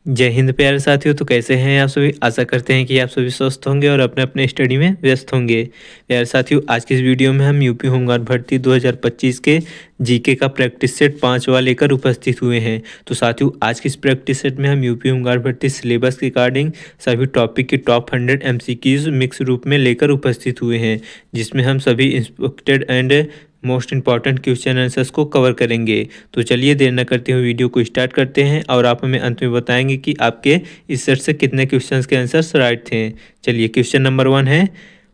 जय हिंद प्यारे साथियों। तो कैसे हैं आप सभी। आशा करते हैं कि आप सभी स्वस्थ होंगे और अपने अपने स्टडी में व्यस्त होंगे। प्यारे साथियों, आज की इस वीडियो में हम यूपी होमगार्ड भर्ती 2025 के जीके का प्रैक्टिस सेट 5वां लेकर उपस्थित हुए हैं। तो साथियों, आज की इस प्रैक्टिस सेट में हम यूपी होमगार्ड भर्ती सिलेबस के अकॉर्डिंग सभी टॉपिक के टॉप 100 MCQs मिक्स रूप में लेकर उपस्थित हुए हैं, जिसमें हम सभी inspected and most important question answers को कवर करेंगे। तो चलिए देर न करते हुए वीडियो को स्टार्ट करते हैं और आप हमें अंत में बताएंगे कि आपके इस सेट से कितने क्वेश्चंस के आंसर्स राइट थे। चलिए, क्वेश्चन नंबर 1 है,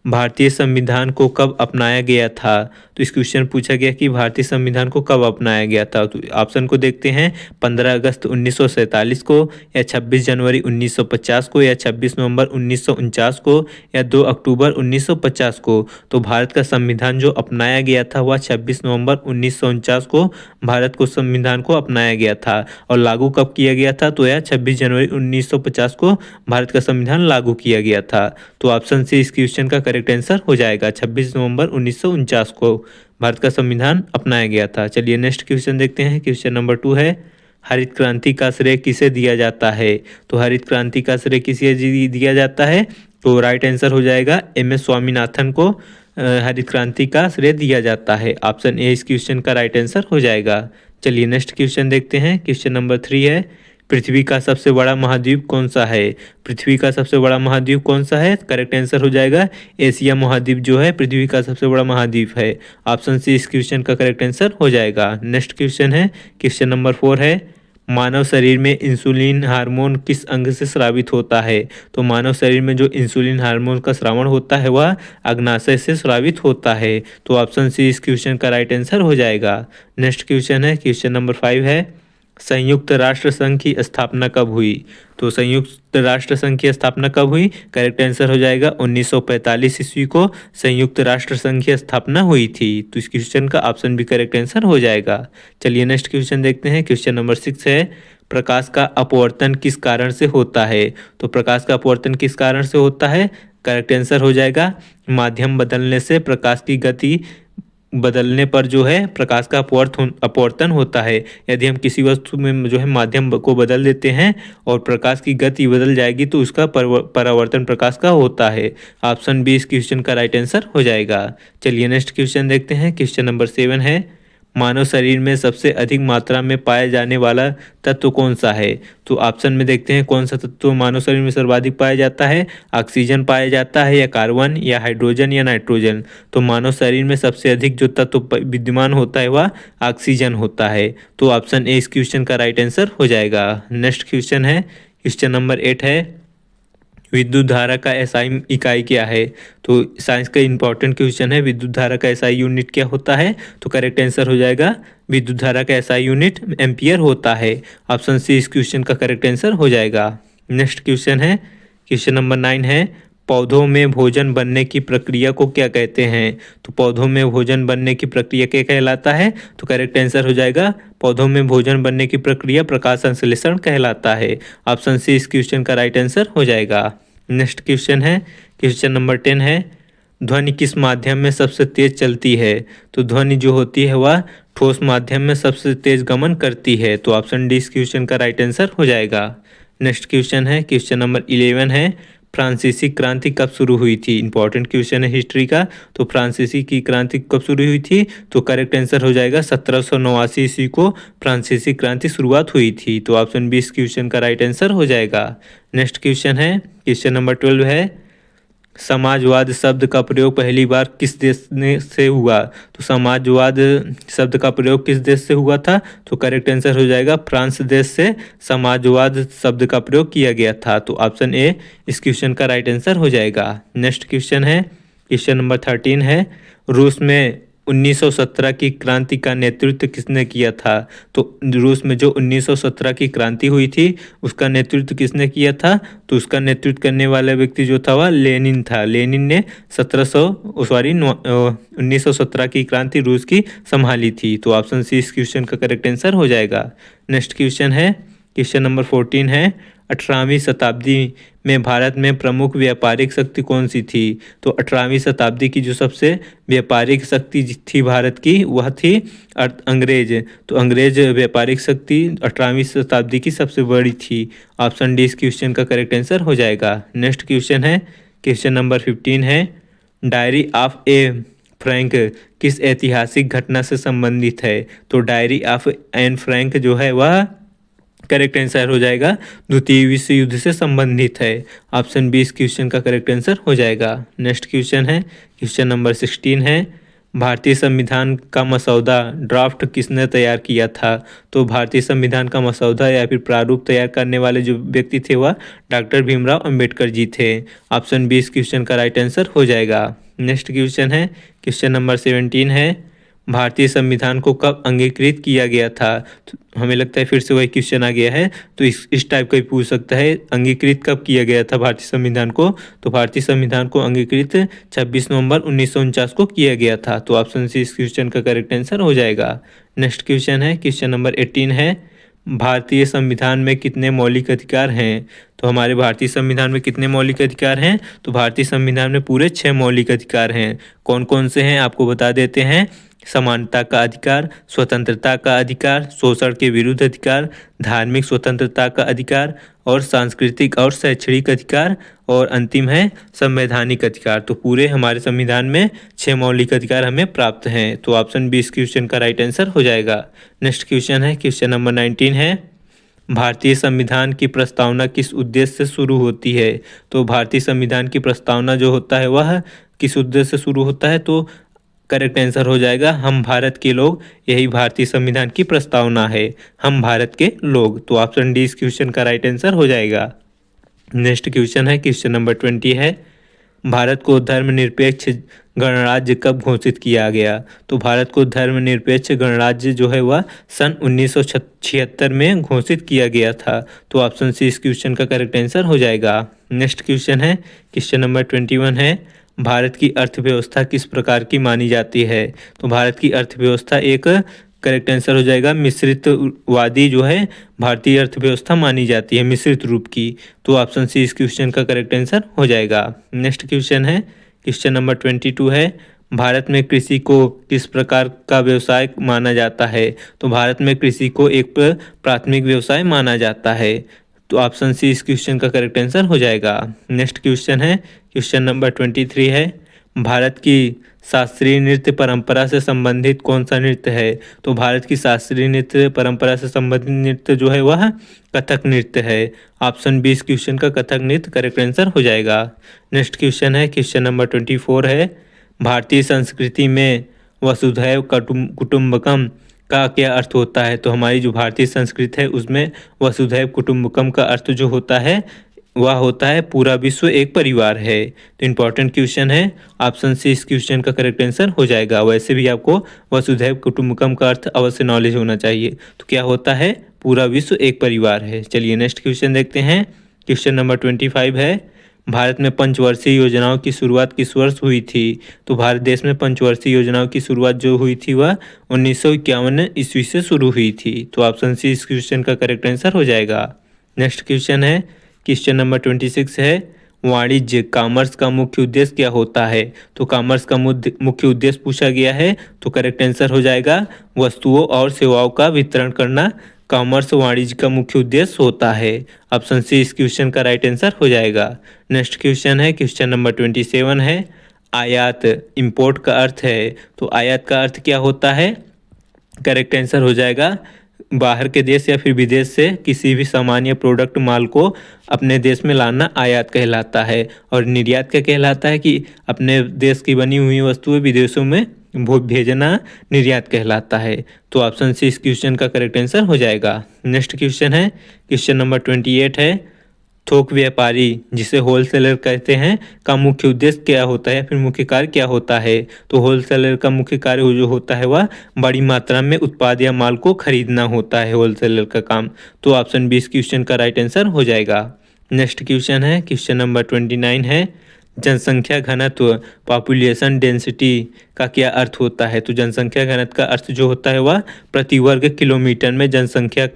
भारतीय संविधान को कब अपनाया गया था। तो इस क्वेश्चन पूछा गया कि भारतीय संविधान को कब अपनाया गया था। तो ऑप्शन को देखते हैं, 15 अगस्त 1947 को, या 26 जनवरी 1950 को, या 26 नवंबर 1949 को, या 2 अक्टूबर 1950 को। तो भारत का संविधान जो अपनाया गया था वह 26 नवंबर 1949 को भारत को संविधान को अपनाया गया था। और लागू कब किया गया था, तो यह 26 जनवरी 1950 को भारत का संविधान लागू किया गया था। तो ऑप्शन सी इस क्वेश्चन का करेक्ट आंसर हो जाएगा। 26 नवंबर 1949 को भारत का संविधान अपनाया गया था। चलिए नेक्स्ट क्वेश्चन देखते हैं। क्वेश्चन नंबर 2 है, हरित क्रांति का श्रेय किसे दिया जाता है। तो हरित क्रांति का श्रेय किसे दिया जाता है, तो राइट आंसर हो जाएगा MS स्वामीनाथन को हरित क्रांति का श्रेय दिया जाता है। ऑप्शन ए इस क्वेश्चन का राइट आंसर हो जाएगा। चलिए नेक्स्ट क्वेश्चन देखते हैं। क्वेश्चन नंबर 3 है, पृथ्वी का सबसे बड़ा महाद्वीप कौन सा है। पृथ्वी का सबसे बड़ा महाद्वीप कौन सा है, करेक्ट आंसर हो जाएगा एशिया महाद्वीप जो है पृथ्वी का सबसे बड़ा महाद्वीप है। ऑप्शन सी इस क्वेश्चन का करेक्ट आंसर हो जाएगा। नेक्स्ट क्वेश्चन है, क्वेश्चन नंबर 4 है, मानव शरीर में इंसुलिन हार्मोन किस अंग से स्रावित होता है। तो मानव शरीर में जो इंसुलिन हार्मोन का स्रावण होता है वह अग्नाशय से स्रावित होता है। तो ऑप्शन सी इस क्वेश्चन का राइट आंसर हो जाएगा। नेक्स्ट क्वेश्चन है, क्वेश्चन नंबर 5 है, संयुक्त राष्ट्र संघ की स्थापना कब हुई। तो संयुक्त राष्ट्र संघ की स्थापना कब हुई, करेक्ट आंसर हो जाएगा 1945 ईस्वी को संयुक्त राष्ट्र संघ की स्थापना हुई थी। तो इस क्वेश्चन का ऑप्शन भी करेक्ट आंसर हो जाएगा। चलिए नेक्स्ट क्वेश्चन देखते हैं। क्वेश्चन नंबर 6 है, प्रकाश का अपवर्तन किस कारण से होता है। तो प्रकाश का अपवर्तन किस कारण से होता है, करेक्ट आंसर हो जाएगा माध्यम बदलने से प्रकाश की गति बदलने पर जो है प्रकाश का अपवर्तन होता है। यदि हम किसी वस्तु में जो है माध्यम को बदल देते हैं और प्रकाश की गति बदल जाएगी तो उसका परावर्तन प्रकाश का होता है। ऑप्शन बी इस क्वेश्चन का राइट आंसर हो जाएगा। चलिए नेक्स्ट क्वेश्चन देखते हैं। क्वेश्चन नंबर 7 है, मानव शरीर में सबसे अधिक मात्रा में पाया जाने वाला तत्व कौन सा है। तो ऑप्शन में देखते हैं कौन सा तत्व मानव शरीर में सर्वाधिक पाया जाता है। ऑक्सीजन पाया जाता है, या कार्बन, या हाइड्रोजन, या नाइट्रोजन। तो मानव शरीर में सबसे अधिक जो तत्व विद्यमान होता है वह ऑक्सीजन होता है। तो ऑप्शन ए इस क्वेश्चन का राइट आंसर हो जाएगा। नेक्स्ट क्वेश्चन है, क्वेश्चन नंबर 8 है, विद्युत धारा का SI इकाई क्या है। तो साइंस का इंपॉर्टेंट क्वेश्चन है, विद्युत धारा का SI यूनिट क्या होता है। तो करेक्ट आंसर हो जाएगा विद्युत धारा का SI यूनिट एम्पियर होता है। ऑप्शन सी इस क्वेश्चन का करेक्ट आंसर हो जाएगा। नेक्स्ट क्वेश्चन है, क्वेश्चन नंबर 9 है, पौधों में भोजन बनने की प्रक्रिया को क्या कहते हैं। तो पौधों में भोजन बनने की प्रक्रिया क्या कहलाता है। तो करेक्ट आंसर हो जाएगा पौधों में भोजन बनने की प्रक्रिया प्रकाश संश्लेषण कहलाता है। ऑप्शन सी इस क्वेश्चन का राइट आंसर हो जाएगा। नेक्स्ट क्वेश्चन है, क्वेश्चन नंबर 10 है, ध्वनि किस माध्यम में सबसे तेज चलती है। तो ध्वनि जो होती है वह ठोस माध्यम में सबसे तेज गमन करती है। तो ऑप्शन डी इस क्वेश्चन का राइट आंसर हो जाएगा। नेक्स्ट क्वेश्चन है, क्वेश्चन नंबर 11 है, फ्रांसीसी क्रांति कब शुरू हुई थी। इंपॉर्टेंट क्वेश्चन है हिस्ट्री का। तो फ्रांसीसी की क्रांति कब शुरू हुई थी। तो करेक्ट आंसर हो जाएगा 1789 ईस्वी को फ्रांसीसी क्रांति शुरुआत हुई थी। तो ऑप्शन बी इस क्वेश्चन का राइट आंसर हो जाएगा। नेक्स्ट क्वेश्चन है, क्वेश्चन नंबर 12 है, समाजवाद शब्द का प्रयोग पहली बार किस देश से हुआ। तो समाजवाद शब्द का प्रयोग किस देश से हुआ था। तो करेक्ट आंसर हो जाएगा फ्रांस देश से समाजवाद शब्द का प्रयोग किया गया था। तो ऑप्शन ए इस क्वेश्चन का राइट आंसर हो जाएगा। नेक्स्ट क्वेश्चन है, क्वेश्चन नंबर 13 है, रूस में 1917 की क्रांति का नेतृत्व किसने किया था। तो रूस में जो 1917 की क्रांति हुई थी उसका नेतृत्व किसने किया था। तो उसका नेतृत्व करने वाला व्यक्ति जो था वह लेनिन था। लेनिन ने 1917 की क्रांति रूस की संभाली थी। तो ऑप्शन सी इस क्वेश्चन का करेक्ट आंसर हो जाएगा। नेक्स्ट क्वेश्चन है, क्वेश्चन नंबर 14 है, 18वीं शताब्दी में भारत में प्रमुख व्यापारिक शक्ति कौन सी थी? तो 18वीं शताब्दी की जो सबसे व्यापारिक शक्ति थी भारत की, वह थी अंग्रेज। तो अंग्रेज व्यापारिक शक्ति 18वीं शताब्दी की सबसे बड़ी थी। ऑप्शन डी इस क्वेश्चन का करेक्ट आंसर हो जाएगा। नेक्स्ट क्वेश्चन है, क्वेश्चन नंबर 15 है, डायरी ऑफ ए फ्रैंक किस ऐतिहासिक घटना से संबंधित है? तो डायरी ऑफ एन फ्रैंक जो है वह करेक्ट आंसर हो जाएगा द्वितीय विश्व युद्ध से संबंधित है। ऑप्शन बी इस क्वेश्चन का करेक्ट आंसर हो जाएगा। नेक्स्ट क्वेश्चन है, क्वेश्चन नंबर 16 है, भारतीय संविधान का मसौदा ड्राफ्ट किसने तैयार किया था? तो भारतीय संविधान का मसौदा या फिर प्रारूप तैयार करने वाले जो व्यक्ति थे वह डॉक्टर भीमराव अंबेडकर जी थे। ऑप्शन बी इस क्वेश्चन का राइट आंसर हो जाएगा। नेक्स्ट क्वेश्चन है, क्वेश्चन नंबर 17 है, भारतीय संविधान को कब अंगीकृत किया गया था? तो हमें लगता है फिर से वही क्वेश्चन आ गया है, तो इस टाइप का ही पूछ सकता है, अंगीकृत कब किया गया था भारतीय संविधान को? तो भारतीय संविधान को अंगीकृत 26 नवंबर 1949 को किया गया था। तो ऑप्शन सी इस क्वेश्चन का करेक्ट आंसर हो जाएगा। नेक्स्ट क्वेश्चन है, क्वेश्चन नंबर 18 है, भारतीय संविधान में कितने मौलिक अधिकार हैं? तो हमारे भारतीय संविधान में कितने मौलिक अधिकार हैं? तो भारतीय संविधान में पूरे 6 मौलिक अधिकार हैं। कौन कौन से हैं आपको बता देते हैं। समानता का अधिकार, स्वतंत्रता का अधिकार, शोषण के विरुद्ध अधिकार, धार्मिक स्वतंत्रता का अधिकार और सांस्कृतिक और शैक्षणिक अधिकार, और अंतिम है संवैधानिक अधिकार। तो पूरे हमारे संविधान में 6 मौलिक अधिकार हमें प्राप्त हैं। तो ऑप्शन बी इस क्वेश्चन का राइट आंसर हो जाएगा। नेक्स्ट क्वेश्चन है, क्वेश्चन नंबर 19 है, भारतीय संविधान की प्रस्तावना किस उद्देश्य से शुरू होती है? तो भारतीय संविधान की प्रस्तावना जो होता है वह किस उद्देश्य से शुरू होता है? तो करेक्ट आंसर हो जाएगा हम भारत के लोग, यही भारतीय संविधान की प्रस्तावना है, हम भारत के लोग। तो ऑप्शन डी इस क्वेश्चन का राइट आंसर हो जाएगा। नेक्स्ट क्वेश्चन है, क्वेश्चन नंबर 20 है, भारत को धर्मनिरपेक्ष गणराज्य कब घोषित किया गया? तो भारत को धर्मनिरपेक्ष गणराज्य जो है वह सन 1976 में घोषित किया गया था। तो ऑप्शन सी इस क्वेश्चन का करेक्ट आंसर हो जाएगा। नेक्स्ट क्वेश्चन है, क्वेश्चन नंबर 21 है, भारत की अर्थव्यवस्था किस प्रकार की मानी जाती है? तो भारत की अर्थव्यवस्था एक करेक्ट आंसर हो जाएगा मिश्रितवादी जो है भारतीय अर्थव्यवस्था मानी जाती है, मिश्रित रूप की। तो ऑप्शन सी इस क्वेश्चन का करेक्ट आंसर हो जाएगा। नेक्स्ट क्वेश्चन है, क्वेश्चन नंबर 22 है, भारत में कृषि को किस प्रकार का व्यवसाय माना जाता है? तो भारत में कृषि को एक प्राथमिक व्यवसाय माना जाता है। तो ऑप्शन सी इस क्वेश्चन का करेक्ट आंसर हो जाएगा। नेक्स्ट क्वेश्चन है, क्वेश्चन नंबर 23 है, भारत की शास्त्रीय नृत्य परंपरा से संबंधित कौन सा नृत्य है? तो भारत की शास्त्रीय नृत्य परंपरा से संबंधित नृत्य जो है वह कथक नृत्य है। ऑप्शन बी इस क्वेश्चन का कथक नृत्य करेक्ट आंसर हो जाएगा। नेक्स्ट क्वेश्चन है, क्वेश्चन नंबर 24 है, भारतीय संस्कृति में वसुधैव कुटुंबकम का क्या अर्थ होता है? तो हमारी जो भारतीय संस्कृति है उसमें वसुधैव कुटुंबकम का अर्थ जो होता है वह होता है पूरा विश्व एक परिवार है। तो इम्पॉर्टेंट क्वेश्चन है, ऑप्शन सी इस क्वेश्चन का करेक्ट आंसर हो जाएगा। वैसे भी आपको वसुधैव कुटुंबकम का अर्थ अवश्य नॉलेज होना चाहिए। तो क्या होता है, पूरा विश्व एक परिवार है। चलिए नेक्स्ट क्वेश्चन देखते हैं, क्वेश्चन नंबर 25 है, भारत में पंचवर्षीय योजनाओं की शुरुआत किस वर्ष हुई थी? तो भारत देश में पंचवर्षीय योजनाओं की शुरुआत जो हुई थी वह 1951 ईस्वी से शुरू हुई थी। तो ऑप्शन सी इस क्वेश्चन का करेक्ट आंसर हो जाएगा। नेक्स्ट क्वेश्चन है, क्वेश्चन नंबर 26 है, वाणिज्य कॉमर्स का मुख्य उद्देश्य क्या होता है? तो कॉमर्स का मुख्य उद्देश्य पूछा गया है, तो करेक्ट आंसर हो जाएगा वस्तुओं और सेवाओं का वितरण करना कॉमर्स वाणिज्य का मुख्य उद्देश्य होता है। ऑप्शन सी इस क्वेश्चन का राइट आंसर हो जाएगा। नेक्स्ट क्वेश्चन है, क्वेश्चन नंबर 27 है, आयात इंपोर्ट का अर्थ है। तो आयात का अर्थ क्या होता है? करेक्ट आंसर हो जाएगा बाहर के देश या फिर विदेश से किसी भी सामान या प्रोडक्ट माल को अपने देश में लाना आयात कहलाता है। और निर्यात क्या कहलाता है कि अपने देश की बनी हुई वस्तुएं विदेशों में भेजना निर्यात कहलाता है। तो ऑप्शन सी इस क्वेश्चन का करेक्ट आंसर हो जाएगा। नेक्स्ट क्वेश्चन है, क्वेश्चन नंबर 28 है, थोक व्यापारी जिसे होलसेलर कहते हैं का मुख्य उद्देश्य क्या होता है, फिर मुख्य कार्य क्या होता है? तो होलसेलर का मुख्य कार्य जो होता है वह बड़ी मात्रा में उत्पाद या माल को खरीदना होता है, होलसेलर का काम। तो ऑप्शन बी इस क्वेश्चन का राइट आंसर हो जाएगा। नेक्स्ट क्वेश्चन है, क्वेश्चन नंबर 29 है, जनसंख्या घनत्व पॉपुलेशन डेंसिटी का क्या अर्थ होता है? तो जनसंख्या घनत्व का अर्थ जो होता है वह प्रति वर्ग किलोमीटर में जनसंख्या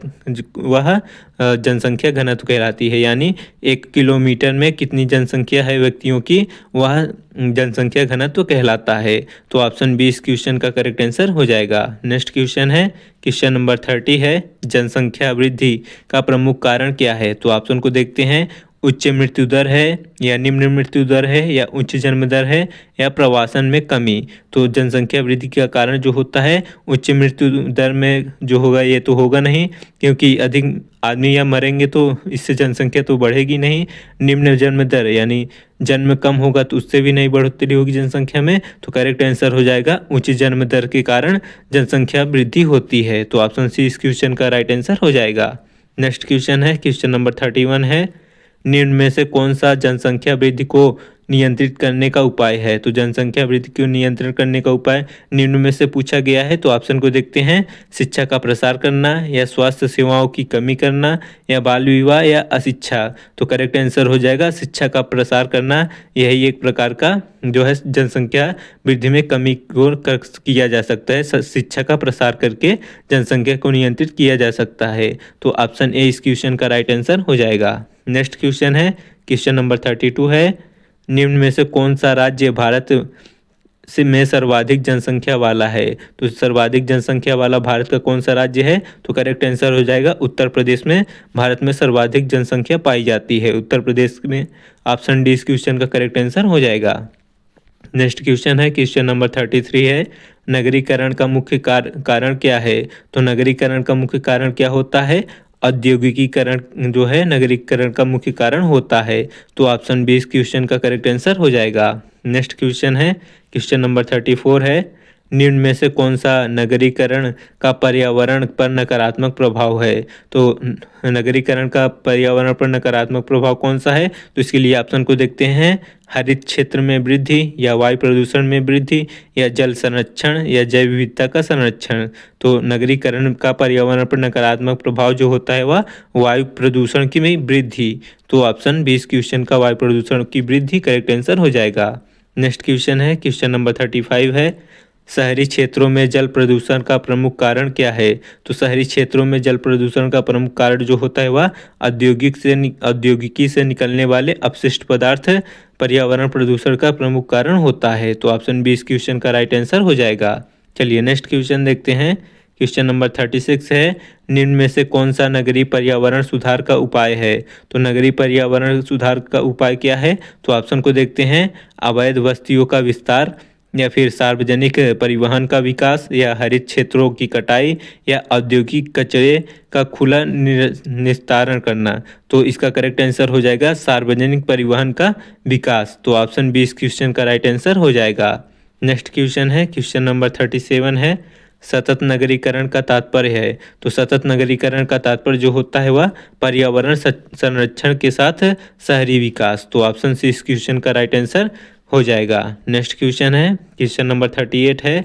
घनत्व कहलाती है, यानी 1 किलोमीटर में कितनी जनसंख्या है व्यक्तियों की, वह जनसंख्या घनत्व कहलाता है। तो ऑप्शन बी इस क्वेश्चन का करेक्ट आंसर हो जाएगा। नेक्स्ट क्वेश्चन है, क्वेश्चन नंबर 30 है, जनसंख्या वृद्धि का प्रमुख कारण क्या है? तो ऑप्शन को देखते हैं, उच्च मृत्यु दर है, या निम्न मृत्यु दर है, या उच्च जन्म दर है, या प्रवासन में कमी। तो जनसंख्या वृद्धि का कारण जो होता है उच्च मृत्यु दर में जो होगा ये तो होगा नहीं, क्योंकि अधिक आदमी या मरेंगे तो इससे जनसंख्या तो बढ़ेगी नहीं। निम्न जन्म दर यानी जन्म कम होगा तो उससे भी नहीं बढ़ोतरी होगी जनसंख्या में। तो करेक्ट आंसर हो जाएगा उच्च जन्म दर के कारण जनसंख्या वृद्धि होती है। तो ऑप्शन सी इस क्वेश्चन का राइट आंसर हो जाएगा। नेक्स्ट क्वेश्चन है, क्वेश्चन नंबर 31 है, निम्न में से कौन सा जनसंख्या वृद्धि को नियंत्रित करने का उपाय है? तो जनसंख्या वृद्धि को नियंत्रण करने का उपाय निम्न में से पूछा गया है। तो ऑप्शन को देखते हैं, शिक्षा का प्रसार करना, या स्वास्थ्य सेवाओं की कमी करना, या बाल विवाह, या अशिक्षा। तो करेक्ट आंसर हो जाएगा शिक्षा का प्रसार करना। यही एक प्रकार का जो है जनसंख्या वृद्धि में कमी को किया जा सकता है। शिक्षा का प्रसार करके जनसंख्या को नियंत्रित किया जा सकता है। तो ऑप्शन ए इस क्वेश्चन का राइट आंसर हो जाएगा। नेक्स्ट क्वेश्चन है, क्वेश्चन नंबर 32 है, निम्न में से कौन सा राज्य भारत में सर्वाधिक जनसंख्या वाला है? तो सर्वाधिक जनसंख्या वाला भारत का कौन सा राज्य है? तो करेक्ट आंसर हो जाएगा उत्तर प्रदेश में भारत में सर्वाधिक जनसंख्या पाई जाती है, उत्तर प्रदेश में। ऑप्शन डी इस क्वेश्चन का करेक्ट आंसर हो जाएगा। नेक्स्ट क्वेश्चन है, क्वेश्चन नंबर 33 है, नगरीकरण का मुख्य कारण क्या है? तो नगरीकरण का मुख्य कारण क्या होता है? औद्योगिकीकरण जो है नगरीकरण का मुख्य कारण होता है। तो ऑप्शन बी इस क्वेश्चन का करेक्ट आंसर हो जाएगा। नेक्स्ट क्वेश्चन है, क्वेश्चन नंबर 34 है, निम्न में से कौन सा नगरीकरण का पर्यावरण पर नकारात्मक प्रभाव है? तो नगरीकरण का पर्यावरण पर नकारात्मक प्रभाव कौन सा है? तो इसके लिए ऑप्शन को देखते हैं, हरित क्षेत्र में वृद्धि, या वायु प्रदूषण में वृद्धि, या जल संरक्षण, या जैव विविधता का संरक्षण। तो नगरीकरण का पर्यावरण पर नकारात्मक प्रभाव जो होता है वह वायु प्रदूषण की में वृद्धि। तो ऑप्शन बी इस क्वेश्चन का वायु प्रदूषण की वृद्धि करेक्ट आंसर हो जाएगा। नेक्स्ट क्वेश्चन है, क्वेश्चन नंबर 35 है, शहरी क्षेत्रों में जल प्रदूषण का प्रमुख कारण क्या है? तो शहरी क्षेत्रों में जल प्रदूषण का प्रमुख कारण जो होता है वह औद्योगिकी से निकलने वाले अपशिष्ट पदार्थ पर्यावरण प्रदूषण का प्रमुख कारण होता है। तो ऑप्शन बी इस क्वेश्चन का राइट आंसर हो जाएगा। चलिए नेक्स्ट क्वेश्चन देखते हैं, क्वेश्चन नंबर 36 है, निम्न में से कौन सा नगरीय पर्यावरण सुधार का उपाय है? तो नगरीय पर्यावरण सुधार का उपाय क्या है? तो ऑप्शन को देखते हैं, अवैध बस्तियों का विस्तार, या फिर सार्वजनिक परिवहन का विकास, या हरित क्षेत्रों की कटाई, या औद्योगिक कचरे का खुला निस्तारण करना। तो इसका करेक्ट आंसर हो जाएगा सार्वजनिक परिवहन का विकास। तो ऑप्शन बी इस क्वेश्चन का राइट आंसर हो जाएगा। नेक्स्ट क्वेश्चन है, क्वेश्चन नंबर 37 है, सतत नगरीकरण का तात्पर्य है? तो सतत नगरीकरण का तात्पर्य जो होता है वह पर्यावरण संरक्षण के साथ शहरी विकास। तो ऑप्शन सी इस क्वेश्चन का राइट आंसर हो जाएगा। नेक्स्ट क्वेश्चन है, क्वेश्चन नंबर 38 है,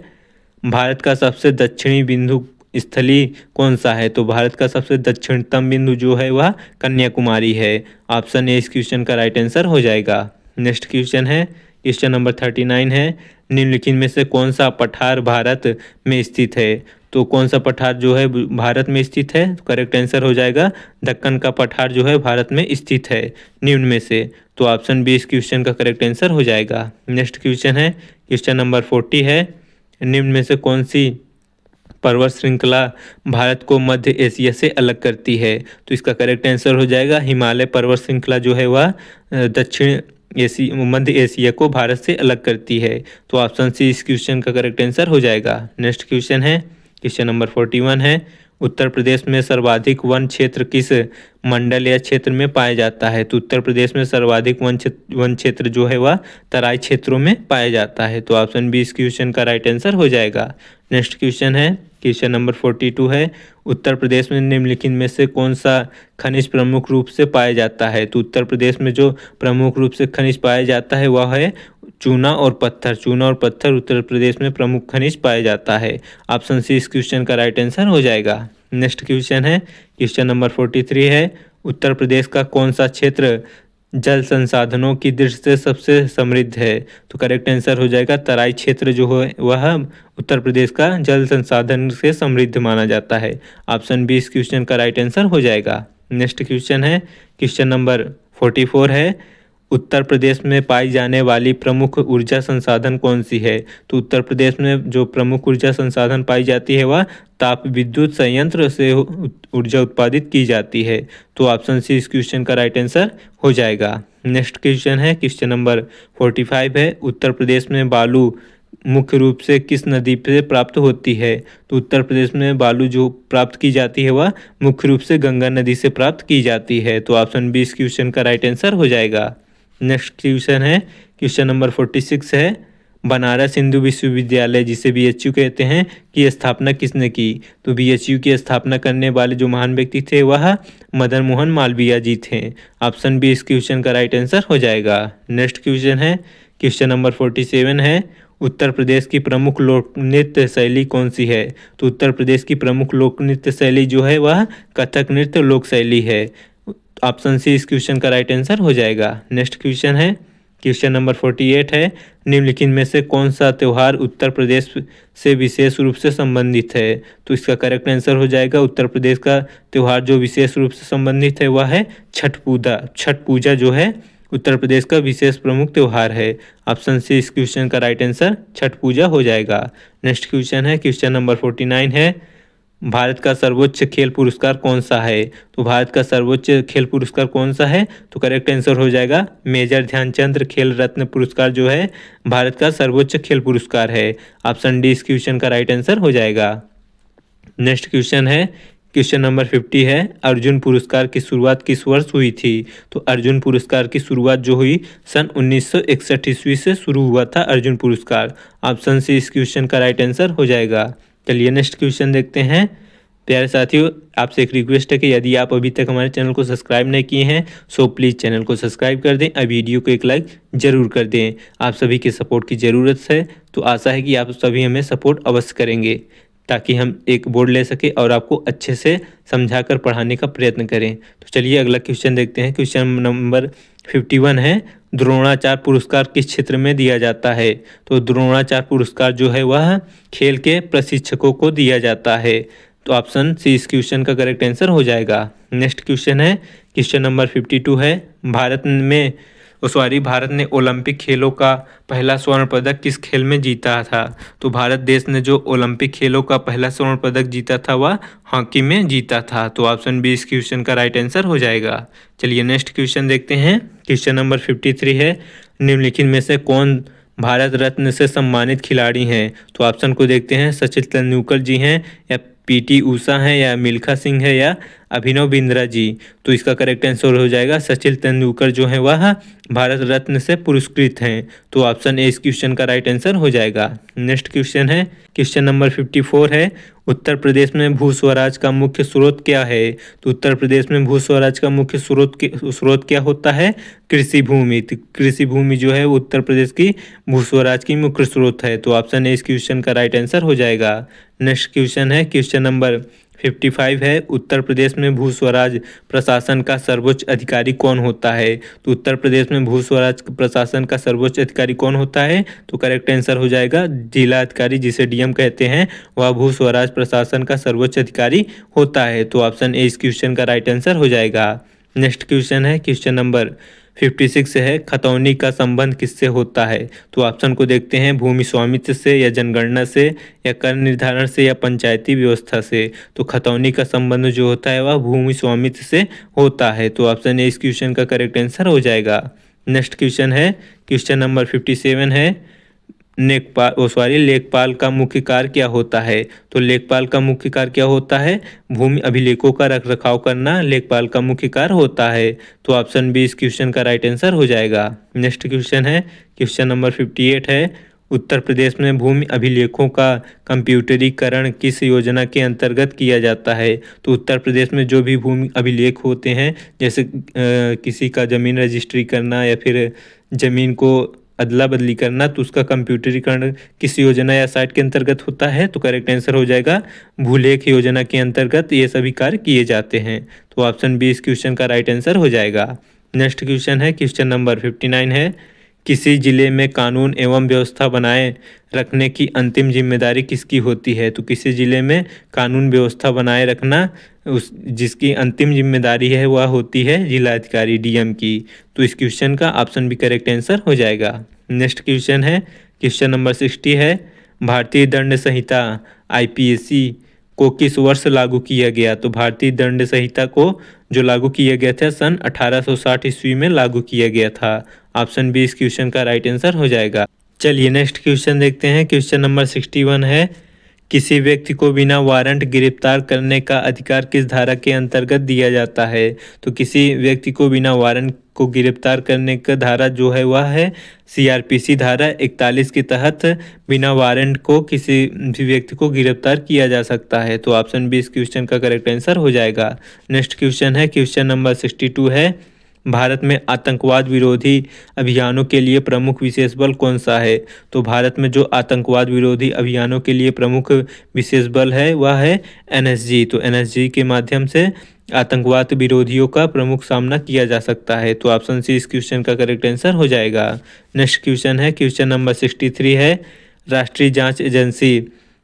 भारत का सबसे दक्षिणी बिंदु स्थली कौन सा है? तो भारत का सबसे दक्षिणतम बिंदु जो है वह कन्याकुमारी है। ऑप्शन ए इस क्वेश्चन का राइट आंसर हो जाएगा। नेक्स्ट क्वेश्चन है, क्वेश्चन नंबर 39 है, निम्नलिखित में से कौन सा पठार भारत में स्थित है? तो कौन सा पठार जो है भारत में स्थित है? तो करेक्ट आंसर हो जाएगा दक्कन का पठार जो है भारत में स्थित है निम्न में से। तो ऑप्शन बी इस क्वेश्चन का करेक्ट आंसर हो जाएगा। नेक्स्ट क्वेश्चन है, क्वेश्चन नंबर 40 है, निम्न में से कौन सी पर्वत श्रृंखला भारत को मध्य एशिया से अलग करती है? तो इसका करेक्ट आंसर हो जाएगा हिमालय पर्वत श्रृंखला जो है वह मध्य एशिया को भारत से अलग करती है। तो ऑप्शन सी इस क्वेश्चन का करेक्ट आंसर हो जाएगा। नेक्स्ट क्वेश्चन है, क्वेश्चन नंबर 41 है, उत्तर प्रदेश में सर्वाधिक वन क्षेत्र किस मंडल या क्षेत्र में पाया जाता है? तो उत्तर प्रदेश में सर्वाधिक वन क्षेत्र जो है वह तराई क्षेत्रों में पाया जाता है। तो ऑप्शन बी इस क्वेश्चन का राइट आंसर हो जाएगा। नेक्स्ट क्वेश्चन है, क्वेश्चन नंबर 42 है, उत्तर प्रदेश में निम्नलिखित में से कौन सा खनिज प्रमुख रूप से पाया जाता है? तो उत्तर प्रदेश में जो प्रमुख रूप से खनिज पाया जाता है वह है चूना और पत्थर। चूना और पत्थर उत्तर प्रदेश में प्रमुख खनिज पाया जाता है। ऑप्शन सी इस क्वेश्चन का राइट आंसर हो जाएगा। नेक्स्ट क्वेश्चन है, क्वेश्चन नंबर 43 है, उत्तर प्रदेश का कौन सा क्षेत्र जल संसाधनों की दृष्टि से सबसे समृद्ध है? तो करेक्ट आंसर हो जाएगा तराई क्षेत्र जो है वह उत्तर प्रदेश का जल संसाधन से समृद्ध माना जाता है। ऑप्शन बी इस क्वेश्चन का राइट आंसर हो जाएगा। नेक्स्ट क्वेश्चन है, क्वेश्चन नंबर 44 है, उत्तर प्रदेश में पाई जाने वाली प्रमुख ऊर्जा संसाधन कौन सी है? तो उत्तर प्रदेश में जो प्रमुख ऊर्जा संसाधन पाई जाती है वह ताप विद्युत संयंत्र से ऊर्जा उत्पादित की जाती है। तो ऑप्शन सी इस क्वेश्चन का राइट आंसर हो जाएगा। नेक्स्ट क्वेश्चन है, क्वेश्चन नंबर 45 है, उत्तर प्रदेश में बालू मुख्य रूप से किस नदी से प्राप्त होती है? तो उत्तर प्रदेश में बालू जो प्राप्त की जाती है वह मुख्य रूप से गंगा नदी से प्राप्त की जाती है। तो ऑप्शन बी इस क्वेश्चन का राइट आंसर हो जाएगा। नेक्स्ट क्वेश्चन है, क्वेश्चन नंबर 46 है, बनारस हिंदू विश्वविद्यालय जिसे बीएचयू कहते हैं की स्थापना किसने की? तो बीएचयू की स्थापना करने वाले जो महान व्यक्ति थे वह मदन मोहन मालवीय जी थे। ऑप्शन बी इस क्वेश्चन का राइट आंसर हो जाएगा। नेक्स्ट क्वेश्चन है, क्वेश्चन नंबर 47 है, उत्तर प्रदेश की प्रमुख लोक नृत्य शैली कौन सी है? तो उत्तर प्रदेश की प्रमुख लोक नृत्य शैली जो है वह कथक नृत्य लोक शैली है। ऑप्शन सी इस क्वेश्चन का राइट आंसर हो जाएगा। नेक्स्ट क्वेश्चन है, क्वेश्चन नंबर 48 है, निम्नलिखित में से कौन सा त्यौहार उत्तर प्रदेश से विशेष रूप से संबंधित है? तो इसका करेक्ट आंसर हो जाएगा, उत्तर प्रदेश का त्यौहार जो विशेष रूप से संबंधित है वह है छठ पूजा। छठ पूजा जो है उत्तर प्रदेश का विशेष प्रमुख त्यौहार है। ऑप्शन सी इस क्वेश्चन का राइट आंसर छठ पूजा हो जाएगा। नेक्स्ट क्वेश्चन है, क्वेश्चन नंबर 49 है, भारत का सर्वोच्च खेल पुरस्कार कौन सा है? तो भारत का सर्वोच्च खेल पुरस्कार कौन सा है? तो करेक्ट आंसर हो जाएगा मेजर ध्यानचंद खेल रत्न पुरस्कार जो है भारत का सर्वोच्च खेल पुरस्कार है। ऑप्शन डी इस क्वेश्चन का राइट आंसर हो जाएगा। नेक्स्ट क्वेश्चन है, क्वेश्चन नंबर 50 है, अर्जुन पुरस्कार की शुरुआत किस वर्ष हुई थी? तो अर्जुन पुरस्कार की शुरुआत जो हुई सन 1961 ईस्वी से शुरू हुआ था अर्जुन पुरस्कार। ऑप्शन सी इस क्वेश्चन का राइट आंसर हो जाएगा। चलिए नेक्स्ट क्वेश्चन देखते हैं। प्यारे साथियों, आपसे एक रिक्वेस्ट है कि यदि आप अभी तक हमारे चैनल को सब्सक्राइब नहीं किए हैं सो प्लीज़ चैनल को सब्सक्राइब कर दें और वीडियो को एक लाइक ज़रूर कर दें। आप सभी के सपोर्ट की ज़रूरत है, तो आशा है कि आप सभी हमें सपोर्ट अवश्य करेंगे ताकि हम एक बोर्ड ले सके और आपको अच्छे से समझाकर पढ़ाने का प्रयत्न करें। तो चलिए अगला क्वेश्चन देखते हैं। क्वेश्चन नंबर 51 है, द्रोणाचार्य पुरस्कार किस क्षेत्र में दिया जाता है? तो द्रोणाचार्य पुरस्कार जो है वह खेल के प्रशिक्षकों को दिया जाता है। तो ऑप्शन सी इस क्वेश्चन का करेक्ट आंसर हो जाएगा। नेक्स्ट क्वेश्चन है, क्वेश्चन नंबर 52 है, भारत ने ओलंपिक खेलों का पहला स्वर्ण पदक किस खेल में जीता था? तो भारत देश ने जो ओलंपिक खेलों का पहला स्वर्ण पदक जीता था वह हॉकी में जीता था। तो ऑप्शन बी इस क्वेश्चन का राइट आंसर हो जाएगा। चलिए नेक्स्ट क्वेश्चन देखते हैं। क्वेश्चन नंबर 53 है, निम्नलिखित में से कौन भारत रत्न से सम्मानित खिलाड़ी हैं? तो ऑप्शन को देखते हैं, सचिन तेंदुलकर जी हैं या पीटी ऊषा हैं या मिल्खा सिंह है या अभिनव बिंद्रा जी। तो इसका करेक्ट आंसर हो जाएगा सचिन तेंदुलकर जो है वह भारत रत्न से पुरस्कृत हैं। तो ऑप्शन ए इस क्वेश्चन का राइट आंसर हो जाएगा। नेक्स्ट क्वेश्चन है, क्वेश्चन नंबर 54 है, उत्तर प्रदेश में भू स्वराज का मुख्य स्रोत क्या है? तो उत्तर प्रदेश में भू स्वराज का मुख्य स्रोत क्या होता है? कृषि भूमि। तो कृषि भूमि जो है उत्तर प्रदेश की भू स्वराज की मुख्य स्रोत है। तो ऑप्शन ए इस क्वेश्चन का राइट आंसर हो जाएगा। नेक्स्ट क्वेश्चन है, क्वेश्चन नंबर 55 है, उत्तर प्रदेश में भू स्वराज प्रशासन का सर्वोच्च अधिकारी कौन होता है? तो उत्तर प्रदेश में भू स्वराज प्रशासन का सर्वोच्च अधिकारी कौन होता है? तो करेक्ट आंसर हो जाएगा जिला अधिकारी जिसे डीएम कहते हैं, वह भू स्वराज प्रशासन का सर्वोच्च अधिकारी होता है। तो ऑप्शन ए इस क्वेश्चन का राइट आंसर हो जाएगा। नेक्स्ट क्वेश्चन है, क्वेश्चन नंबर 56 है, खतौनी का संबंध किससे होता है? तो ऑप्शन को देखते हैं, भूमि स्वामित्व से या जनगणना से या कर निर्धारण से या पंचायती व्यवस्था से। तो खतौनी का संबंध जो होता है वह भूमि स्वामित्व से होता है। तो ऑप्शन ए इस क्वेश्चन का करेक्ट आंसर हो जाएगा। नेक्स्ट क्वेश्चन है, क्वेश्चन नंबर 57 है, लेखपाल का मुख्य कार्य क्या होता है? तो लेखपाल का मुख्य कार्य क्या होता है? भूमि अभिलेखों का रखरखाव करना लेखपाल का मुख्य कार्य होता है। तो ऑप्शन बी इस क्वेश्चन का राइट आंसर हो जाएगा। नेक्स्ट क्वेश्चन है, क्वेश्चन नंबर 58 है, उत्तर प्रदेश में भूमि अभिलेखों का कंप्यूटरीकरण किस योजना के अंतर्गत किया जाता है? तो उत्तर प्रदेश में जो भी भूमि अभिलेख होते हैं, जैसे किसी का ज़मीन रजिस्ट्री करना या फिर ज़मीन को अदला बदली करना, तो उसका कंप्यूटरीकरण किस योजना या साइट के अंतर्गत होता है? तो करेक्ट आंसर हो जाएगा भूलेख योजना के अंतर्गत ये सभी कार्य किए जाते हैं। तो ऑप्शन बी इस क्वेश्चन का राइट आंसर हो जाएगा। नेक्स्ट क्वेश्चन है, क्वेश्चन नंबर 59 है, किसी जिले में कानून एवं व्यवस्था बनाए रखने की अंतिम जिम्मेदारी किसकी होती है? तो किसी जिले में कानून व्यवस्था बनाए रखना उस जिसकी अंतिम जिम्मेदारी है वह होती है जिलाधिकारी डीएम की। तो इस क्वेश्चन का ऑप्शन भी करेक्ट आंसर हो जाएगा। नेक्स्ट क्वेश्चन है, क्वेश्चन नंबर 60 है, भारतीय दंड संहिता आईपीसी को किस वर्ष लागू किया गया? तो भारतीय दंड संहिता को जो लागू किया गया था सन 1860 ईस्वी में लागू किया गया था। ऑप्शन बी इस क्वेश्चन का राइट आंसर हो जाएगा। चलिए नेक्स्ट क्वेश्चन देखते हैं। क्वेश्चन नंबर 61 है, किसी व्यक्ति को बिना वारंट गिरफ्तार करने का अधिकार किस धारा के अंतर्गत दिया जाता है? तो किसी व्यक्ति को बिना वारंट को गिरफ्तार करने का धारा जो है वह है सीआरपीसी धारा 41 के तहत बिना वारंट को किसी भी व्यक्ति को गिरफ्तार किया जा सकता है। तो ऑप्शन बी इस क्वेश्चन का करेक्ट आंसर हो जाएगा। नेक्स्ट क्वेश्चन है, क्वेश्चन नंबर 62 है, भारत में आतंकवाद विरोधी अभियानों के लिए प्रमुख विशेष बल कौन सा है? तो भारत में जो आतंकवाद विरोधी अभियानों के लिए प्रमुख विशेष बल है वह है एनएसजी। तो एनएसजी के माध्यम से आतंकवाद विरोधियों का प्रमुख सामना किया जा सकता है। तो ऑप्शन सी इस क्वेश्चन का करेक्ट आंसर हो जाएगा। नेक्स्ट क्वेश्चन है, क्वेश्चन नंबर 63 है, राष्ट्रीय जांच एजेंसी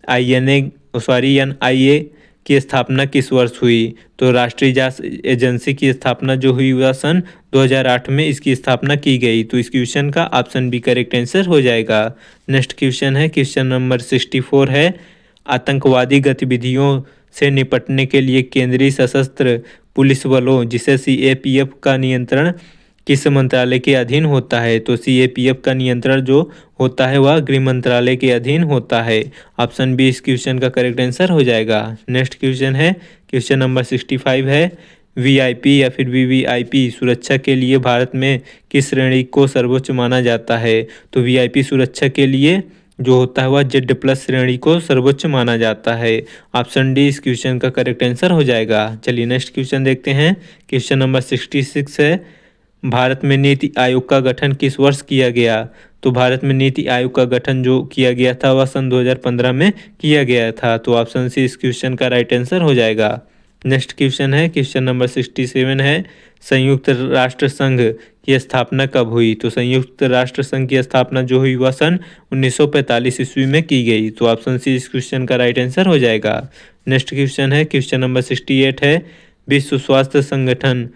एनआईए की स्थापना किस वर्ष हुई? तो राष्ट्रीय जांच एजेंसी की स्थापना जो हुई वह सन 2008 में इसकी स्थापना की गई। तो इस क्वेश्चन का ऑप्शन बी करेक्ट आंसर हो जाएगा। नेक्स्ट क्वेश्चन है, क्वेश्चन नंबर 64 है, आतंकवादी गतिविधियों से निपटने के लिए केंद्रीय सशस्त्र पुलिस बलों जिसे सीएपीएफ का नियंत्रण किस मंत्रालय के अधीन होता है? तो सीएपीएफ का नियंत्रण जो होता है वह गृह मंत्रालय के अधीन होता है। ऑप्शन बी इस क्वेश्चन का करेक्ट आंसर हो जाएगा। नेक्स्ट क्वेश्चन है, क्वेश्चन नंबर 65 है, वीआईपी या फिर वीवीआईपी सुरक्षा के लिए भारत में किस श्रेणी को सर्वोच्च माना जाता है? तो वीआईपी सुरक्षा के लिए जो होता है वह Z+ श्रेणी को सर्वोच्च माना जाता है। ऑप्शन डी इस क्वेश्चन का करेक्ट आंसर हो जाएगा। चलिए नेक्स्ट क्वेश्चन देखते हैं। क्वेश्चन नंबर 66 है, भारत में नीति आयोग का गठन किस वर्ष किया गया? तो भारत में नीति आयोग का गठन जो किया गया था वह सन 2015 में किया गया था। तो ऑप्शन सी इस क्वेश्चन का राइट आंसर हो जाएगा। नेक्स्ट क्वेश्चन है, क्वेश्चन नंबर 67 है, संयुक्त राष्ट्र संघ की स्थापना कब हुई? तो संयुक्त राष्ट्र संघ की स्थापना जो हुई वह सन 1945 ईस्वी में की गई। तो ऑप्शन सी इस क्वेश्चन का राइट आंसर हो जाएगा। नेक्स्ट क्वेश्चन है, क्वेश्चन नंबर 68 है, विश्व स्वास्थ्य संगठन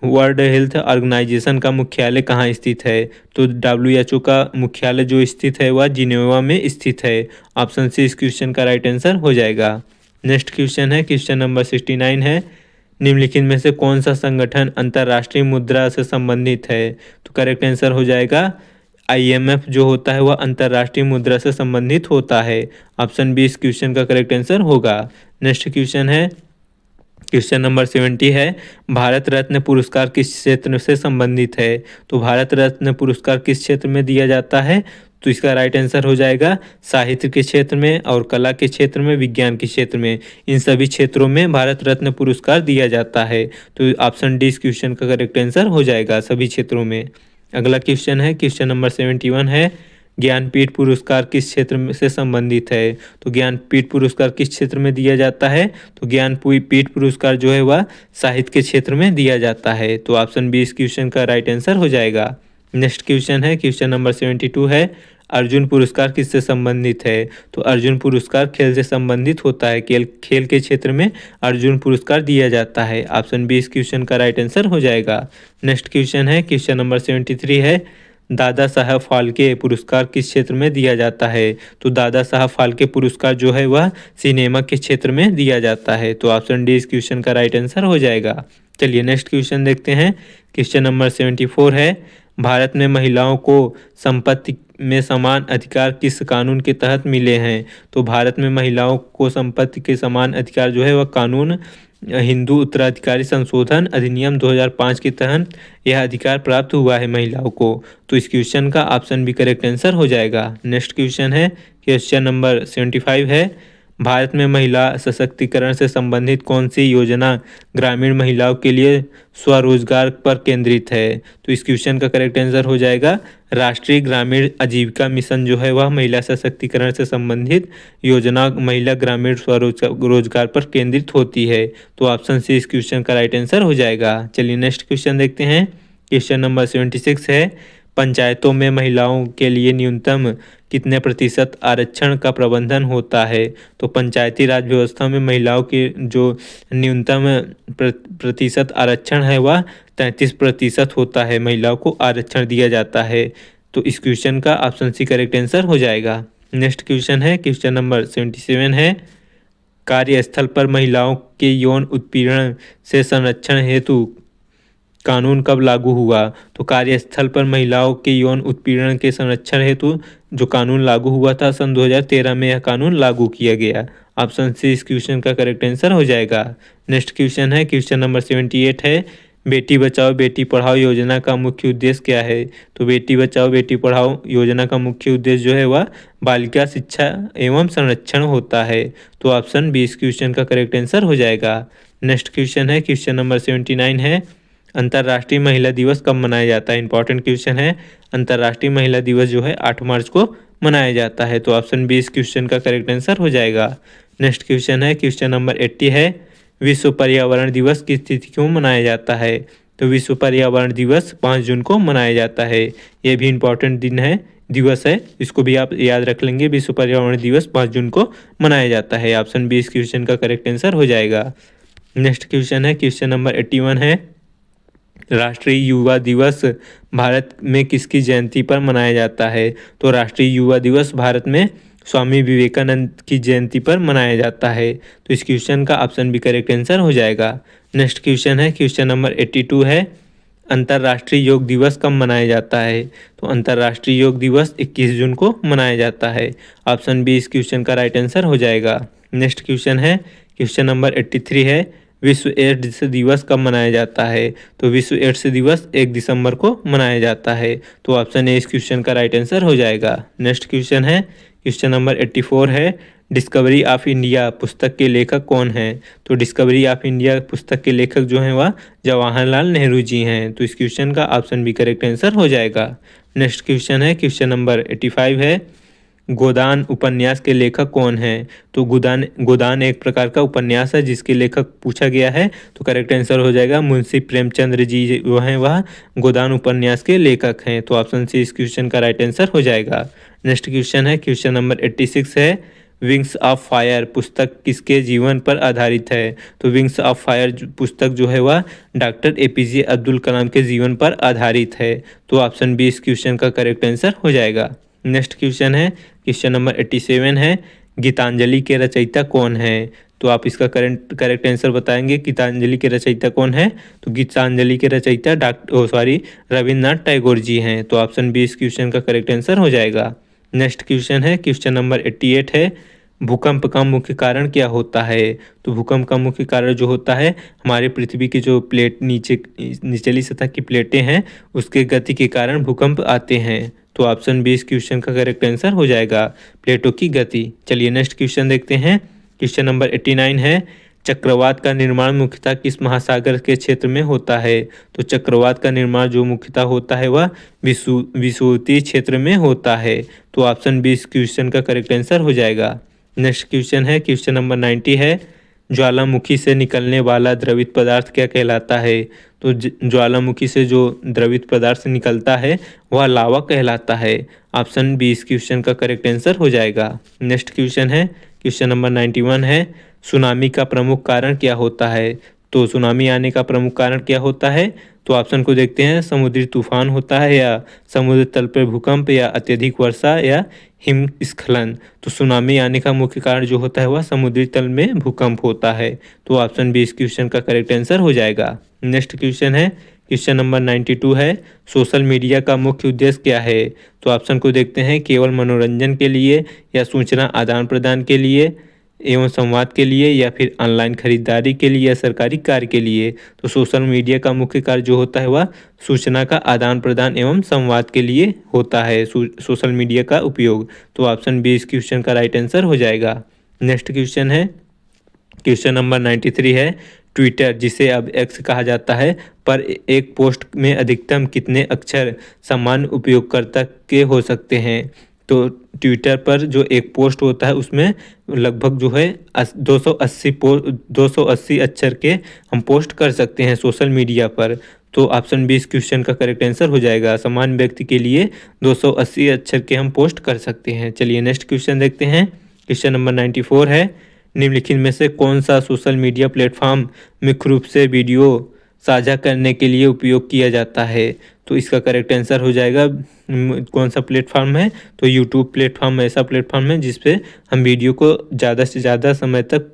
वर्ल्ड हेल्थ ऑर्गेनाइजेशन का मुख्यालय कहाँ स्थित है? तो WHO का मुख्यालय जो स्थित है वह जिनेवा में स्थित है। ऑप्शन सी इस क्वेश्चन का राइट आंसर हो जाएगा। नेक्स्ट क्वेश्चन है, क्वेश्चन नंबर 69 है, निम्नलिखित में से कौन सा संगठन अंतर्राष्ट्रीय मुद्रा से संबंधित है? तो करेक्ट आंसर हो जाएगा IMF जो होता है वह अंतर्राष्ट्रीय मुद्रा से संबंधित होता है। ऑप्शन बी इस क्वेश्चन का करेक्ट आंसर होगा। नेक्स्ट क्वेश्चन है, क्वेश्चन नंबर 70 है, भारत रत्न पुरस्कार किस क्षेत्र से संबंधित है? तो भारत रत्न पुरस्कार किस क्षेत्र में दिया जाता है? तो इसका राइट आंसर हो जाएगा साहित्य के क्षेत्र में और कला के क्षेत्र में, विज्ञान के क्षेत्र में, इन सभी क्षेत्रों में भारत रत्न पुरस्कार दिया जाता है। तो ऑप्शन डी इस क्वेश्चन का करेक्ट आंसर हो जाएगा, सभी क्षेत्रों में। अगला क्वेश्चन है, क्वेश्चन नंबर 71 है, ज्ञानपीठ पुरस्कार किस क्षेत्र से संबंधित है? तो ज्ञानपीठ पुरस्कार किस क्षेत्र में दिया जाता है? तो ज्ञानपीठ पुरस्कार जो है वह साहित्य के क्षेत्र में दिया जाता है। तो ऑप्शन बी इस क्वेश्चन का राइट आंसर हो जाएगा। नेक्स्ट क्वेश्चन है, क्वेश्चन नंबर 72 है, अर्जुन पुरस्कार किससे संबंधित है? तो अर्जुन पुरस्कार खेल से संबंधित होता है। खेल के क्षेत्र में अर्जुन पुरस्कार दिया जाता है। ऑप्शन बी इस क्वेश्चन का राइट आंसर हो जाएगा। नेक्स्ट क्वेश्चन है, क्वेश्चन नंबर 73 है, दादा साहब फाल्के पुरस्कार किस क्षेत्र में दिया जाता है? तो दादा साहब फाल्के पुरस्कार जो है वह सिनेमा के क्षेत्र में दिया जाता है। तो ऑप्शन डी इस क्वेश्चन का राइट आंसर हो जाएगा। चलिए नेक्स्ट क्वेश्चन देखते हैं। क्वेश्चन नंबर 74 है, भारत में महिलाओं को संपत्ति में समान अधिकार किस कानून के तहत मिले हैं? तो भारत में महिलाओं को संपत्ति के समान अधिकार जो है वह कानून हिंदू उत्तराधिकारी संशोधन अधिनियम 2005 के तहत यह अधिकार प्राप्त हुआ है महिलाओं को। तो इस क्वेश्चन का ऑप्शन भी करेक्ट आंसर हो जाएगा। नेक्स्ट क्वेश्चन है, क्वेश्चन नंबर 75 है, भारत में महिला सशक्तिकरण से संबंधित कौन सी योजना ग्रामीण महिलाओं के लिए स्वरोजगार पर केंद्रित है? तो इस क्वेश्चन का करेक्ट आंसर हो जाएगा राष्ट्रीय ग्रामीण आजीविका मिशन जो है वह महिला सशक्तिकरण से संबंधित योजना महिला ग्रामीण स्वरोजगार पर केंद्रित होती है। तो ऑप्शन सी इस क्वेश्चन का राइट आंसर हो जाएगा। चलिए नेक्स्ट क्वेश्चन देखते हैं। क्वेश्चन नंबर 76 है, पंचायतों में महिलाओं के लिए न्यूनतम कितने प्रतिशत आरक्षण का प्रबंधन होता है? तो पंचायती राज व्यवस्था में महिलाओं की जो न्यूनतम प्रतिशत आरक्षण है वह 33% होता है। महिलाओं को आरक्षण दिया जाता है। तो इस क्वेश्चन का ऑप्शन सी करेक्ट आंसर हो जाएगा। नेक्स्ट क्वेश्चन है, क्वेश्चन नंबर 77 है, कार्यस्थल पर महिलाओं के यौन उत्पीड़न से संरक्षण हेतु कानून कब लागू हुआ? तो कार्यस्थल पर महिलाओं के यौन उत्पीड़न के संरक्षण हेतु जो कानून लागू हुआ था सन 2013 में यह कानून लागू किया गया। ऑप्शन सी इस क्वेश्चन का करेक्ट आंसर हो जाएगा। नेक्स्ट क्वेश्चन है, क्वेश्चन नंबर 78 है, बेटी बचाओ बेटी पढ़ाओ योजना का मुख्य उद्देश्य क्या है? तो बेटी बचाओ बेटी पढ़ाओ योजना का मुख्य उद्देश्य जो है वह बालिका शिक्षा एवं संरक्षण होता है। तो ऑप्शन बी इस क्वेश्चन का करेक्ट आंसर हो जाएगा। नेक्स्ट क्वेश्चन है, क्वेश्चन नंबर 79 है, अंतर्राष्ट्रीय महिला दिवस कब मनाया जाता है? इंपॉर्टेंट क्वेश्चन है। अंतर्राष्ट्रीय महिला दिवस जो है 8 मार्च को मनाया जाता है। तो ऑप्शन बी इस क्वेश्चन का करेक्ट आंसर हो जाएगा। नेक्स्ट क्वेश्चन है, क्वेश्चन नंबर 80 है, विश्व पर्यावरण दिवस किस तिथि को मनाया जाता है? तो विश्व पर्यावरण दिवस 5 जून को मनाया जाता है। ये भी इंपॉर्टेंट दिन है, दिवस है, इसको भी आप याद रख लेंगे। विश्व पर्यावरण दिवस 5 जून को मनाया जाता है। ऑप्शन बी इस क्वेश्चन का करेक्ट आंसर हो जाएगा। नेक्स्ट क्वेश्चन है, क्वेश्चन नंबर 81 है, राष्ट्रीय युवा दिवस भारत में किसकी जयंती पर मनाया जाता है? तो राष्ट्रीय युवा दिवस भारत में स्वामी विवेकानंद की जयंती पर मनाया जाता है। तो इस क्वेश्चन का ऑप्शन बी करेक्ट आंसर हो जाएगा। नेक्स्ट क्वेश्चन है, क्वेश्चन नंबर 82 है, अंतर्राष्ट्रीय योग दिवस कब मनाया जाता है? तो अंतर्राष्ट्रीय योग दिवस 21 जून को मनाया जाता है। ऑप्शन बी इस क्वेश्चन का राइट आंसर हो जाएगा। नेक्स्ट क्वेश्चन है, क्वेश्चन नंबर 83 है, विश्व एड्स दिवस कब मनाया जाता है? तो विश्व एड्स दिवस 1 दिसंबर को मनाया जाता है। तो ऑप्शन ए इस क्वेश्चन का राइट आंसर हो जाएगा। नेक्स्ट क्वेश्चन है, क्वेश्चन नंबर 84 है, डिस्कवरी ऑफ इंडिया पुस्तक के लेखक कौन हैं? तो डिस्कवरी ऑफ इंडिया पुस्तक के लेखक जो हैं वह जवाहरलाल नेहरू जी हैं। तो इस क्वेश्चन का ऑप्शन बी करेक्ट आंसर हो जाएगा। नेक्स्ट क्वेश्चन है, क्वेश्चन नंबर 85 है, गोदान उपन्यास के लेखक कौन हैं? तो गोदान एक प्रकार का उपन्यास है जिसके लेखक पूछा गया है। तो करेक्ट आंसर हो जाएगा मुंशी प्रेमचंद्र जी जो हैं वह गोदान उपन्यास के लेखक हैं। तो ऑप्शन सी इस क्वेश्चन का राइट आंसर हो जाएगा। नेक्स्ट क्वेश्चन है, क्वेश्चन नंबर 86 है, विंग्स ऑफ फायर पुस्तक किसके जीवन पर आधारित है? तो विंग्स ऑफ फायर पुस्तक जो है वह डॉक्टर APJ अब्दुल कलाम के जीवन पर आधारित है। तो ऑप्शन बी इस क्वेश्चन का करेक्ट आंसर हो जाएगा। नेक्स्ट क्वेश्चन है, क्वेश्चन नंबर 87 है, गीतांजलि के रचयिता कौन है? तो आप इसका करेक्ट आंसर बताएंगे। गीतांजलि के रचयिता कौन है? तो गीतांजलि के रचयिता रविन्द्रनाथ टैगोर जी हैं। तो ऑप्शन बी इस क्वेश्चन का करेक्ट आंसर हो जाएगा। नेक्स्ट क्वेश्चन है, क्वेश्चन नंबर 88 है, भूकंप का मुख्य कारण क्या होता है? तो भूकंप का मुख्य कारण जो होता है हमारे पृथ्वी की जो प्लेट निचली सतह की प्लेटें हैं उसके गति के कारण भूकंप आते हैं। तो ऑप्शन बी इस क्वेश्चन का करेक्ट आंसर हो जाएगा, प्लेटों की गति। चलिए नेक्स्ट क्वेश्चन देखते हैं। क्वेश्चन नंबर 89 है, चक्रवात का निर्माण मुख्यतः किस महासागर के क्षेत्र में होता है? तो चक्रवात का निर्माण जो मुख्यतः होता है वह विषुवतीय क्षेत्र में होता है। तो ऑप्शन बी इस क्वेश्चन का करेक्ट आंसर हो जाएगा। नेक्स्ट क्वेश्चन है, क्वेश्चन नंबर 90 है, ज्वालामुखी से निकलने वाला द्रवित पदार्थ क्या कहलाता है? तो ज्वालामुखी से जो द्रवित पदार्थ निकलता है वह लावा कहलाता है। ऑप्शन बी इस क्वेश्चन का करेक्ट आंसर हो जाएगा। नेक्स्ट क्वेश्चन है, क्वेश्चन नंबर 91 है, सुनामी का प्रमुख कारण क्या होता है? तो सुनामी आने का प्रमुख कारण क्या होता है? तो ऑप्शन को देखते हैं, समुद्री तूफान होता है या समुद्र तल पर भूकंप या अत्यधिक वर्षा या हिमस्खलन। तो सुनामी आने का मुख्य कारण जो होता है वह समुद्री तल में भूकंप होता है। तो ऑप्शन बी इस क्वेश्चन का करेक्ट आंसर हो जाएगा। नेक्स्ट क्वेश्चन है, क्वेश्चन नंबर 92 है, सोशल मीडिया का मुख्य उद्देश्य क्या है? तो ऑप्शन को देखते हैं, केवल मनोरंजन के लिए या सूचना आदान प्रदान के लिए एवं संवाद के लिए या फिर ऑनलाइन खरीदारी के लिए या सरकारी कार्य के लिए। तो सोशल मीडिया का मुख्य कार्य जो होता है वह सूचना का आदान प्रदान एवं संवाद के लिए होता है सोशल मीडिया का उपयोग। तो ऑप्शन बी इस क्वेश्चन का राइट आंसर हो जाएगा। नेक्स्ट क्वेश्चन है, क्वेश्चन नंबर 93 है, ट्विटर जिसे अब एक्स कहा जाता है पर एक पोस्ट में अधिकतम कितने अक्षर सामान्य उपयोगकर्ता के हो सकते हैं? तो ट्विटर पर जो एक पोस्ट होता है उसमें लगभग जो है 280 अक्षर के हम पोस्ट कर सकते हैं सोशल मीडिया पर। तो ऑप्शन बी इस क्वेश्चन का करेक्ट आंसर हो जाएगा। सामान्य व्यक्ति के लिए 280 अक्षर के हम पोस्ट कर सकते हैं। चलिए नेक्स्ट क्वेश्चन देखते हैं। क्वेश्चन नंबर 94 है, निम्नलिखित में से कौन सा सोशल मीडिया प्लेटफॉर्म मुख्य रूप से वीडियो साझा करने के लिए उपयोग किया जाता है? तो इसका करेक्ट आंसर हो जाएगा कौन सा प्लेटफॉर्म है? तो यूट्यूब प्लेटफॉर्म ऐसा प्लेटफॉर्म है जिस पे हम वीडियो को ज़्यादा से ज़्यादा समय तक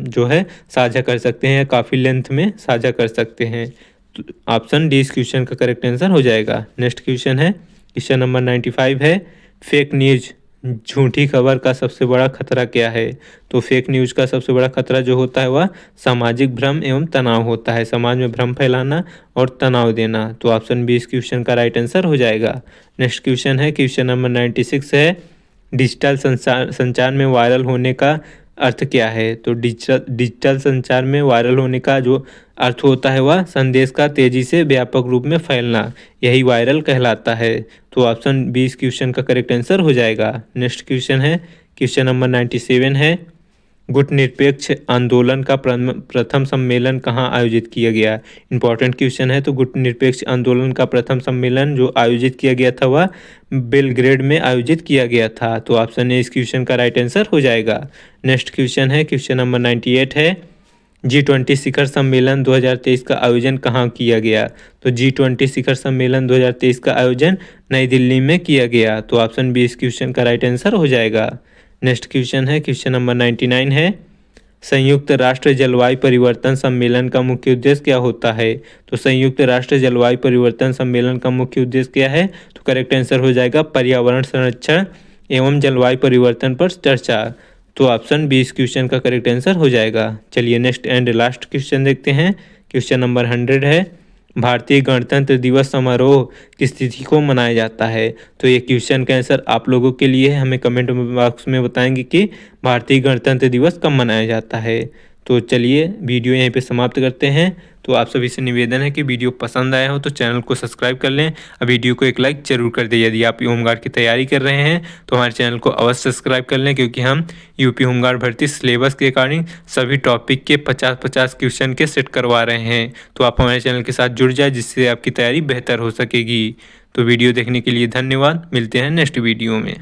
जो है साझा कर सकते हैं या काफ़ी लेंथ में साझा कर सकते हैं। तो ऑप्शन डी इस क्वेश्चन का करेक्ट आंसर हो जाएगा। नेक्स्ट क्वेश्चन है, क्वेश्चन नंबर 95 है, फेक न्यूज झूठी खबर का सबसे बड़ा खतरा क्या है? तो फेक न्यूज़ का सबसे बड़ा खतरा जो होता है वह सामाजिक भ्रम एवं तनाव होता है, समाज में भ्रम फैलाना और तनाव देना। तो ऑप्शन बी इस क्वेश्चन का राइट आंसर हो जाएगा। नेक्स्ट क्वेश्चन है, क्वेश्चन नंबर 96 है, डिजिटल संचार में वायरल होने का अर्थ क्या है? तो डिजिटल संचार में वायरल होने का जो अर्थ होता है वह संदेश का तेजी से व्यापक रूप में फैलना, यही वायरल कहलाता है। तो ऑप्शन बी इस क्वेश्चन का करेक्ट आंसर हो जाएगा। नेक्स्ट क्वेश्चन है, क्वेश्चन नंबर 97 है, गुटनिरपेक्ष आंदोलन का प्रथम सम्मेलन कहाँ आयोजित किया गया? इंपॉर्टेंट क्वेश्चन है। तो गुटनिरपेक्ष आंदोलन का प्रथम सम्मेलन जो आयोजित किया गया था वह बेलग्रेड में आयोजित किया गया था। तो ऑप्शन ए इस क्वेश्चन का राइट आंसर हो जाएगा। नेक्स्ट क्वेश्चन है, क्वेश्चन नंबर 98 है, G20 शिखर सम्मेलन 2023 का आयोजन कहाँ किया गया? तो G20 शिखर सम्मेलन 2023 का आयोजन नई दिल्ली में किया गया। तो ऑप्शन बी इस क्वेश्चन का राइट आंसर हो जाएगा। नेक्स्ट क्वेश्चन है, क्वेश्चन नंबर 99 है, संयुक्त राष्ट्र जलवायु परिवर्तन सम्मेलन का मुख्य उद्देश्य क्या होता है? तो संयुक्त राष्ट्र जलवायु परिवर्तन सम्मेलन का मुख्य उद्देश्य क्या है? तो करेक्ट आंसर हो जाएगा पर्यावरण संरक्षण एवं जलवायु परिवर्तन पर चर्चा। तो ऑप्शन बी इस क्वेश्चन का करेक्ट आंसर हो जाएगा। चलिए नेक्स्ट एंड लास्ट क्वेश्चन देखते हैं। क्वेश्चन नंबर 100 है, भारतीय गणतंत्र दिवस समारोह किस तिथि को मनाया जाता है? तो ये क्वेश्चन का आंसर आप लोगों के लिए हमें कमेंट बॉक्स में बताएंगे कि भारतीय गणतंत्र दिवस कब मनाया जाता है। तो चलिए वीडियो यहीं पे समाप्त करते हैं। तो आप सभी से निवेदन है कि वीडियो पसंद आया हो तो चैनल को सब्सक्राइब कर लें और वीडियो को एक लाइक जरूर कर दें। यदि आप होमगार्ड की तैयारी कर रहे हैं तो हमारे चैनल को अवश्य सब्सक्राइब कर लें, क्योंकि हम यूपी होमगार्ड भर्ती सिलेबस के अकॉर्डिंग सभी टॉपिक के 50-50 क्वेश्चन के सेट करवा रहे हैं। तो आप हमारे चैनल के साथ जुड़ जाए, जिससे आपकी तैयारी बेहतर हो सकेगी। तो वीडियो देखने के लिए धन्यवाद। मिलते हैं नेक्स्ट वीडियो में।